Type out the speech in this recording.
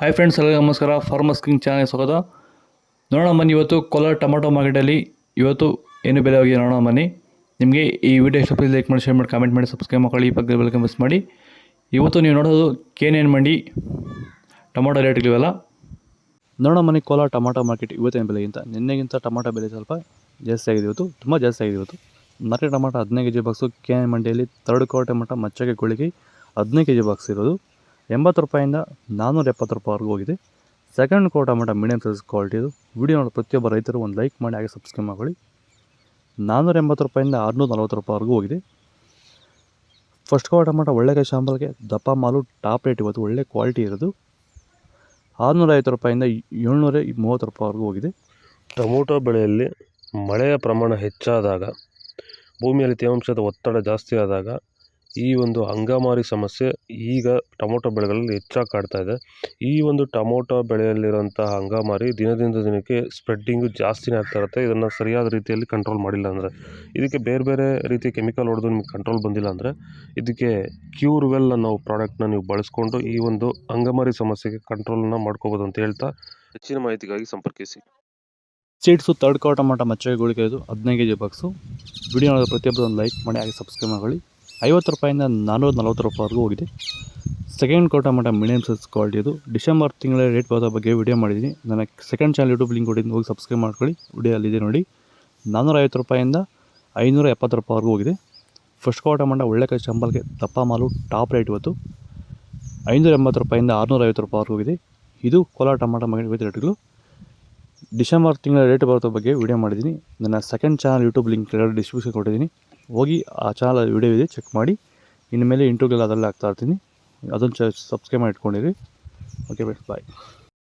Hi friends, ಎಲ್ಲರಿಗೂ ನಮಸ್ಕಾರ. Farmers king channel ಸ್ವಾಗತ. ನೋಡೋಣ ಬನ್ನಿ, ಇವತ್ತು ಕೋಲಾರ ಟೊಮಾಟೊ ಮಾರ್ಕೆಟಲ್ಲಿ ಇವತ್ತು ಏನು ಬೆಲೆ ಹೋಗಿದೆ ನೋಡೋಣ ಬನ್ನಿ. ನಿಮಗೆ ಈ ವಿಡಿಯೋ ಇಷ್ಟ ಲೈಕ್ ಮಾಡಿ, ಶೇರ್ ಮಾಡಿ, ಕಾಮೆಂಟ್ ಮಾಡಿ, ಸಬ್ಸ್ಕ್ರೈಬ್ ಮಾಡಿ, ಪಕ್ಕದ ಬೆಲ್ ಮಿಸ್ ಮಾಡಿ. ಇವತ್ತು ನೀವು ನೋಡೋದು KNN ಮಂಡಿ ಟೊಮಾಟೊ ರೇಟ್ಗಳಿವೆಲ್ಲ ನೋಡೋಣ ಬನ್ನಿ. ಕೋಲಾರ ಟೊಮಾಟೊ ಮಾರ್ಕೆಟ್ ಇವತ್ತೇನು ಬೆಲೆಗಿಂತ ನಿನ್ನೆಗಿಂತ ಟೊಮಾಟೊ ಬೆಲೆ ಸ್ವಲ್ಪ ಜಾಸ್ತಿ ಆಗಿದೆ. ಇವತ್ತು ತುಂಬ ಜಾಸ್ತಿ ಆಗಿದೆ. ಇವತ್ತು market tomato 15 kg box KNN ಮಂಡಿಯಲ್ಲಿ ತರ್ಡ್ ಕ್ವಾರ್ಟರ್ ಟೊಮಾಟೊ ಮಚ್ಚಗೆ ಗುಳಿಗೆ 15 kg ಬಾಕ್ಸ್ ಇರೋದು 80 ರೂಪಾಯಿಂದ 470 ರೂಪಾಯಿವರೆಗೂ ಹೋಗಿದೆ. Second quarter tomato medium size quality ಇದು. ವಿಡಿಯೋ ನೋಡಿ ಪ್ರತಿಯೊಬ್ಬ ರೈತರು ಒಂದು ಲೈಕ್ ಮಾಡಿ, ಹಾಗೆ ಸಬ್ಸ್ಕ್ರೈಬ್ ಮಾಡಿ. 480 ರೂಪಾಯಿಂದ 640 ರೂಪಾಯಿವರೆಗೂ ಹೋಗಿದೆ. ಫಸ್ಟ್ ಕ್ವಾರ್ಟರ್ ಟೊಮಾಟೊ ಒಳ್ಳೆ ಕೈ ಶಾಂಬಲ್ಗೆ ದಪ್ಪ ಮಾಲು ಟಾಪ್ ರೇಟ್ ಇವತ್ತು ಒಳ್ಳೆ ಕ್ವಾಲಿಟಿ ಇರೋದು 650 ರೂಪಾಯಿಂದ 730 ರೂಪಾಯಿವರೆಗೂ ಹೋಗಿದೆ. ಟೊಮೊಟೊ ಬೆಳೆಯಲ್ಲಿ ಮಳೆಯ ಪ್ರಮಾಣ ಹೆಚ್ಚಾದಾಗ, ಭೂಮಿಯಲ್ಲಿ ತೇವಾಂಶದ ಒತ್ತಡ ಜಾಸ್ತಿ ಆದಾಗ ಈ ಒಂದು ಅಂಗಮಾರಿ ಸಮಸ್ಯೆ ಈಗ ಟೊಮೊಟೊ ಬೆಳೆಗಳಲ್ಲಿ ಹೆಚ್ಚಾಗಿ ಕಾಡ್ತಾ ಇದೆ. ಈ ಒಂದು ಟೊಮೊಟೊ ಬೆಳೆಯಲ್ಲಿರುವಂತಹ ಅಂಗಮಾರಿ ದಿನದಿಂದ ದಿನಕ್ಕೆ ಸ್ಪ್ರೆಡ್ಡಿಂಗು ಜಾಸ್ತಿನೇ ಆಗ್ತಾ ಇರುತ್ತೆ. ಇದನ್ನು ಸರಿಯಾದ ರೀತಿಯಲ್ಲಿ ಕಂಟ್ರೋಲ್ ಮಾಡಿಲ್ಲ ಅಂದರೆ, ಇದಕ್ಕೆ ಬೇರೆ ಬೇರೆ ರೀತಿಯ ಕೆಮಿಕಲ್ ಹೊಡೆದು ನಿಮಗೆ ಕಂಟ್ರೋಲ್ ಬಂದಿಲ್ಲ ಅಂದರೆ, ಇದಕ್ಕೆ ಕ್ಯೂರ್ವೆಲ್ ಅನ್ನೋ ಪ್ರಾಡಕ್ಟ್ನ ನೀವು ಬಳಸ್ಕೊಂಡು ಈ ಒಂದು ಅಂಗಮಾರಿ ಸಮಸ್ಯೆಗೆ ಕಂಟ್ರೋಲ್ನ ಮಾಡ್ಕೋಬೋದು ಅಂತ ಹೇಳ್ತಾ, ಹೆಚ್ಚಿನ ಮಾಹಿತಿಗಾಗಿ ಸಂಪರ್ಕಿಸಿ. ಸೀಡ್ಸು ತರ್ಡ್ ಕ್ವಾರ್ಟರ್ ಟೊಮಾಟೊ ಮಚ್ಚಗೆ ಗುಳಿಗೆ ಇದು 15 kg ಬಾಕ್ಸು. ವಿಡಿಯೋ ನೋಡೋದು ಪ್ರತಿಯೊಬ್ಬರು ಒಂದು ಲೈಕ್ ಮಾಡಿ, ಹಾಗೆ ಸಬ್ಸ್ಕ್ರೈಬ್ ಮಾಡಿ. 50 ರೂಪಾಯಿಂದ 440 ರೂಪಾಯಿವರೆಗೂ ಹೋಗಿದೆ. Second quarter tomato medium size quality ಇದು. ಡಿಸೆಂಬರ್ ತಿಂಗಳ ರೇಟ್ ಬರೋ ಬಗ್ಗೆ ವಿಡಿಯೋ ಮಾಡಿದ್ದೀನಿ. ನನ್ನ ಸೆಕೆಂಡ್ ಚಾನಲ್ ಯೂಟ್ಯೂಬ್ ಲಿಂಕ್ ಕೊಟ್ಟಿದ್ದೀನಿ, ಹೋಗಿ ಸಬ್ಸ್ಕ್ರೈಬ್ ಮಾಡ್ಕೊಳ್ಳಿ. ವಿಡಿಯೋ ಅಲ್ಲಿದೆ ನೋಡಿ. 450 ರೂಪಾಯಿಂದ 570 ರೂಪಾಯಿವರೆಗೂ ಹೋಗಿದೆ. ಫಸ್ಟ್ ಕ್ವಾರ್ಟರ್ ಟೊಮಾಟೊ ಒಳ್ಳೆ ಕೈ ಚಂಬಲ್ಗೆ ದಪ್ಪ ಮಾಲು ಟಾಪ್ ರೇಟ್ ಇವತ್ತು 580 ರೂಪಾಯಿಂದ 650 ರೂಪಾಯಿವರೆಗೂ ಹೋಗಿದೆ. ಇದು ಕೋಲಾರ ಟೊಮಾಟೊ ಮಾರ್ಕೆಟ್ ರೇಟ್ಗಳು. ಡಿಸೆಂಬರ್ ತಿಂಗಳ ರೇಟ್ ಬರೋ ಬಗ್ಗೆ ವಿಡಿಯೋ ಮಾಡಿದ್ದೀನಿ. ನನ್ನ second channel YouTube link description ಕೊಟ್ಟಿದ್ದೀನಿ, ಹೋಗಿ ಆ ಚಾನಲ್ ವಿಡಿಯೋ ಇದೆ, ಚೆಕ್ ಮಾಡಿ. ಇನ್ನು ಮೇಲೆ ಇಂಟರ್ವ್ಯೂಗಳು ಅದರಲ್ಲಿ ಹಾಕ್ತಾ ಇರ್ತೀನಿ, ಅದನ್ನು ಸಬ್ಸ್ಕ್ರೈಬ್ ಮಾಡಿ ಇಟ್ಕೊಂಡಿರಿ. Okay bye.